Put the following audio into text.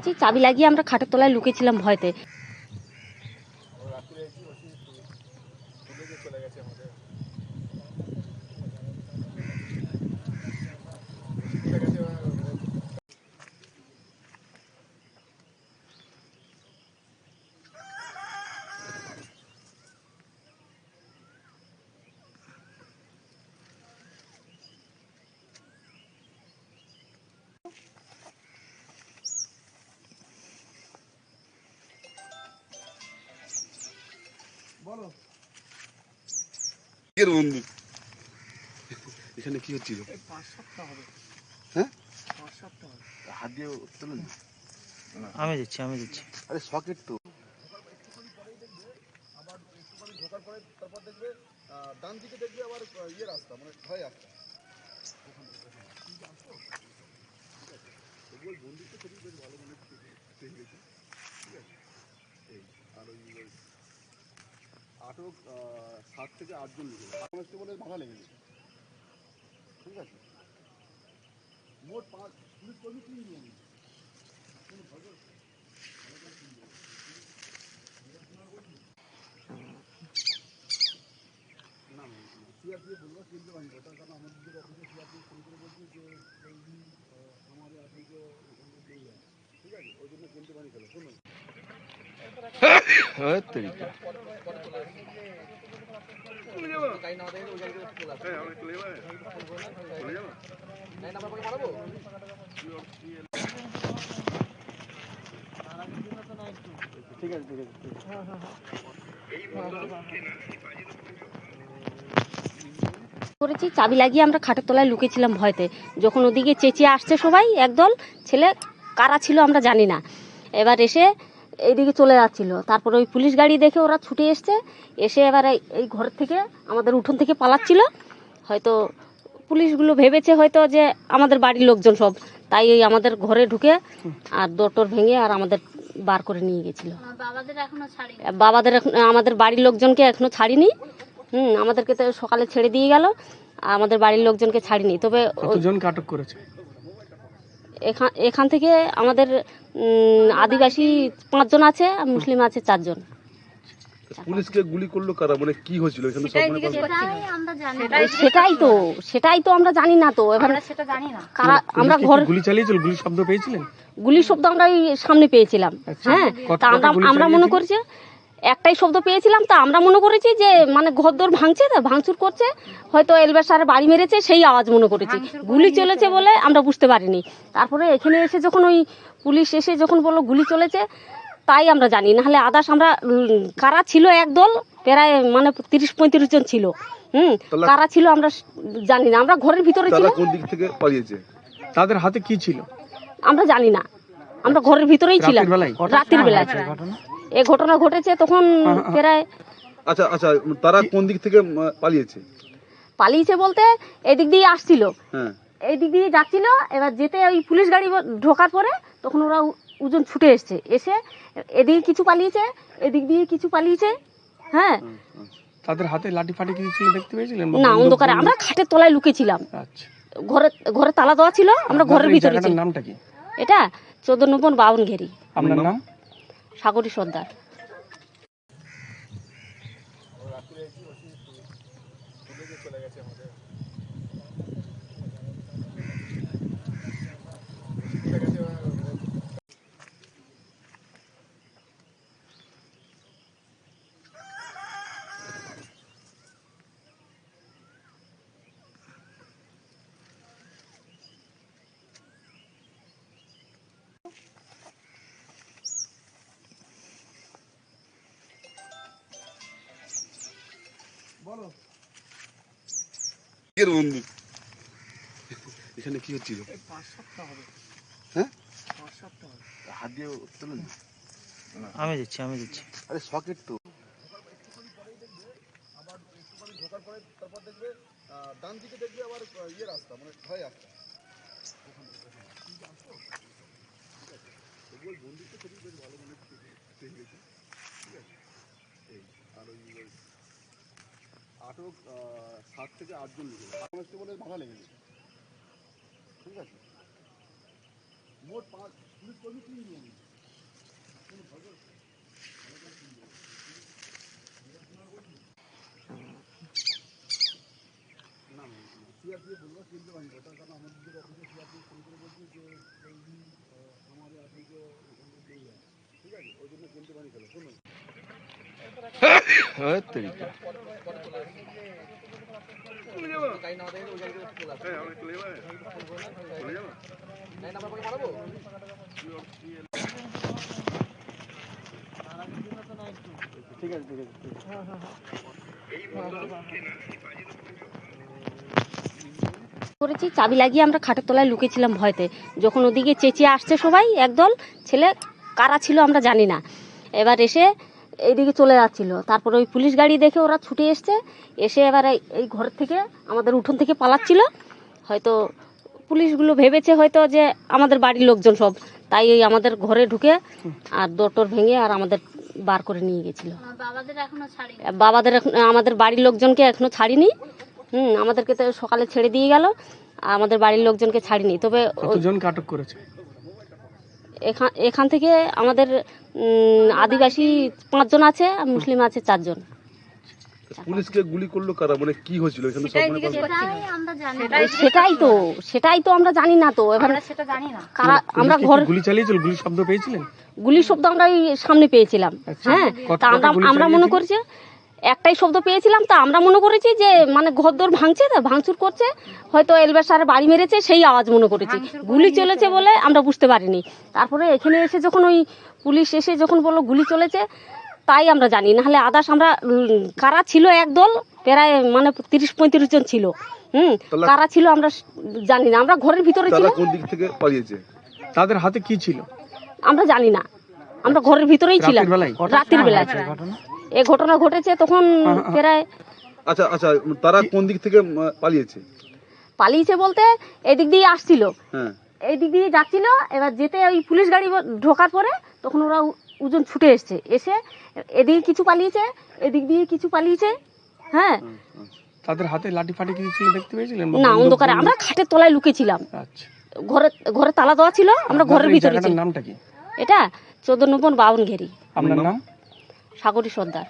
করেছি, চাবি লাগিয়ে আমরা খাটের তলায় লুকিয়েছিলাম ভয়তে। বলো বন্ধু এখানে কি হচ্ছিল? 5 সপ্তাহ হবে। হ্যাঁ 5 সপ্তাহ হবে। হাত দিয়ে তুলুন। আমি দিচ্ছি আরে সকেট তো আবার একটুখানি ঢোকার পরে তারপর দেখবে ডান দিকে দেখবে আবার ইয়ে রাস্তা মানে ঢাই রাস্তা ওখান থেকে ঠিক আসো ওই বন্ধুটা খুবই বেশ ভালো মানে ঠিক আছে ঠিক আছে এই আর ওই আটক 7 থেকে 8 জন লিখে কনস্টেবলের ভাড়া লেগেছে ঠিক আছে মোট 5 পুলিশ কর্মী 3 জন কোনো ভয় না সিআরপিএফ বলবো কিন্তু আমি তার কারণ আমাদের অফিসে সিআরপিএফ ফোন করে বলছি যে আমাদের আপনাকে ঠিক আছে ওই জন্য কিনতে পারি খেলো শুনুন ঠিক আছে করেছি, চাবি লাগিয়ে আমরা খাটের তলায় লুকিয়েছিলাম ভয়তে। যখন ওদিকে চেঁচিয়ে আসছে সবাই, একদল ছেলে কারা ছিল আমরা জানি না, এবার এসে এইদিকে চলে যাচ্ছিল। তারপর ওই পুলিশ গাড়ি দেখে ওরা ছুটে এসে এবার এই ঘর থেকে আমাদের উঠোন থেকে পালাচ্ছিল। হয়তো পুলিশগুলো ভেবেছে হয়তো যে আমাদের বাড়ির লোকজন সব, তাই ওই আমাদের ঘরে ঢুকে আর দরটর ভেঙে আর আমাদের বার করে নিয়ে গেছিল। আমাদের বাড়ির লোকজনকে এখনো ছাড়িনি। আমাদেরকে তো সকালে ছেড়ে দিয়ে গেল, আমাদের বাড়ির লোকজনকে ছাড়িনি। তবে কতজনকে আটক করেছে? এখান থেকে আমাদের আদিবাসী 5 জন আছে, আর মুসলিম আছে 4 জন। পুলিশকে গুলি করলো কারা, মানে কি হয়েছিল এখানে সব মনে সেটাই তো আমরা জানি না। তো এবার কারা, আমরা ঘর গুলি চালিয়েছিল, গুলি শব্দ পেয়েছিলেন? গুলির শব্দ আমরা এই সামনে পেয়েছিলাম। হ্যাঁ, তা আমরা মনে করছি একটাই শব্দ পেয়েছিলাম, তা আমরা মনে করেছি যে মানে ঘরদোর ভাঙছে, ভাঙচুর করছে, হয়তো এলবেসারে বাড়ি মেরেছে, সেই আওয়াজ মনে করেছি। গুলি চলেছে বলে আমরা বুঝতে পারিনি। তারপরে এখানে এসে যখন ওই পুলিশ এসে যখন বললো গুলি চলেছে, তাই আমরা জানি। নাহলে আদার্স আমরা কারা ছিল একদল, প্রায় মানে 30-35 জন ছিল। কারা ছিল আমরা জানি না, আমরা ঘরের ভিতরে ছিলাম। কোন দিক থেকে পালিয়েছে? তাদের হাতে কি ছিল আমরা জানি না, আমরা ঘরের ভিতরেই ছিলাম রাতের বেলায়। এই ঘটনা ঘটেছে তখন প্রায়। আচ্ছা আচ্ছা, তারা কোন দিক থেকে পালিয়েছে বলতে এদিক দিয়ে আসছিল, এই দিক দিয়ে যাচ্ছিল। এবার যেতে ওই পুলিশ গাড়ি ঢোকার পরে তখন ওরা উজন ছুটে এসে এদিকে কিছু পালিয়েছে, এদিক দিয়ে কিছু পালিয়েছে। হ্যাঁ, তাদের হাতে লাঠি ফাটি কিছু ছিল দেখতে পেয়েছিলেন? না, অন্ধকারে আমরা খাটের তলায় লুকিয়েছিলাম। আচ্ছা, ঘরে তালা দেওয়া ছিল, আমরা ঘরের ভিতরে ছিলাম। নামটা কি? এটা 14 নম্বর বাউনঘেরি। আপনার নাম? সাগরী সর্দার। বলো বন্ধু এখানে কি হচ্ছিল? 5 সপ্তাহ হবে। হ্যাঁ 5 সপ্তাহ হবে। হাত দিয়ে তুলুন। আমি দিচ্ছি আরে সকেট তো আবার একটুখানি ঢোকার পরে তারপর দেখবে ডান দিকে দেখবে আবার ইয়ে রাস্তা মানে ঢাই রাস্তা ওখান থেকে ঠিক আসো ওই বন্ধুটা খুবই বেশ ভালো মানে ঠিক আছে ঠিক আছে এই আর ওই আটক 7 থেকে 8 জন লিখে কনস্টেবলের ভাড়া লেগেছে ঠিক আছে মোট 5 পুলিশ কর্মী 3 জন ভাঙবো, তার কারণ আমাদের অফিসে সে আপনি ফোন করে বলছি যে আমাদের আপনি যে ঠিক আছে, ওই জন্য কিনতে পারি খেলো শুনুন। করেছি চাবি লাগিয়ে আমরা খাটের তলায় লুকিয়েছিলাম ভয়তে। যখন ওদিকে চেঁচিয়ে আসছে সবাই একদল ছেলে, কারা ছিল আমরা জানি না, এবার এসে এইদিকে চলে যাচ্ছিল। তারপরে ওই পুলিশ গাড়ি দেখে ওরা ছুটে এসছে, এসে এবার এই ঘর থেকে আমাদের উঠোন থেকে পালাচ্ছিল। হয়তো পুলিশগুলো ভেবেছে হয়তো যে আমাদের বাড়ির লোকজন সব, তাই এই আমাদের ঘরে ঢুকে আর দরটর ভেঙে আর আমাদের বার করে নিয়ে গেছিল। আমাদের বাড়ির লোকজনকে এখনো ছাড়িনি। আমাদেরকে তো সকালে ছেড়ে দিয়ে গেল, আমাদের বাড়ির লোকজনকে ছাড়িনি। তবে কতজনকে আটক করেছে? এখান থেকে আমাদের আদিবাসী 5 জন আছে, আর মুসলিম আছে 4 জন। পুলিশকে গুলি করলো কারা, মানে কি হয়েছিল এখানে সব মনে করেন? সেটাই তো আমরা জানি না। তো এবার কারা, আমরা ঘর গুলি চালিয়েছিল, গুলি শব্দ পেয়েছিলেন? গুলির শব্দ আমরা এই সামনে পেয়েছিলাম। হ্যাঁ, তা আমরা মনে করছি একটাই শব্দ পেয়েছিলাম, তা আমরা মনে করেছি যে মানে ঘরদোর ভাঙছে, তা ভাঙচুর করছে, হয়তো এলবেসারে বাড়ি মেরেছে সেই আওয়াজ মনে করেছি। গুলি চলেছে বলে আমরা বুঝতে পারিনি। তারপরে এখানে এসে যখন ওই পুলিশ এসে যখন বললো গুলি চলেছে, তাই আমরা জানি। নাহলে আদার্স আমরা কারা ছিল একদল, প্রায় মানে 30-35 জন ছিল। কারা ছিল আমরা জানি না, আমরা ঘরের ভিতরে ছিল। কোন দিক থেকে পালিয়েছে? তাদের হাতে কি ছিল আমরা জানি না, আমরা ঘরের ভিতরেই ছিলাম রাতের বেলায়। এই ঘটনা ঘটেছে তখন প্রায়। আচ্ছা আচ্ছা, তারা কোন দিক থেকে পালিয়েছে বলতে এদিক দিয়ে আসছিল, হ্যাঁ, এই দিক দিয়ে যাচ্ছিল। এবার যেতে ওই পুলিশ গাড়ি ঢোকার পরে তখন ওরা উজন ছুটে এসছে, এসে এদিকে কিছু পালিয়েছে, এদিক দিয়ে কিছু পালিয়েছে। হ্যাঁ, তাদের হাতে লাঠি ফাটি কিছু ছিল দেখতে পেয়েছিলেন? না, অন্ধকারে আমরা খাটের তলায় লুকিয়েছিলাম। আচ্ছা, ঘরে তালা দেওয়া ছিল, আমরা ঘরের ভিতরে ছিলাম। নামটা কি? এটা 14 নম্বর বাউন ঘেরি। আপনার নাম? সাগরী সর্দার।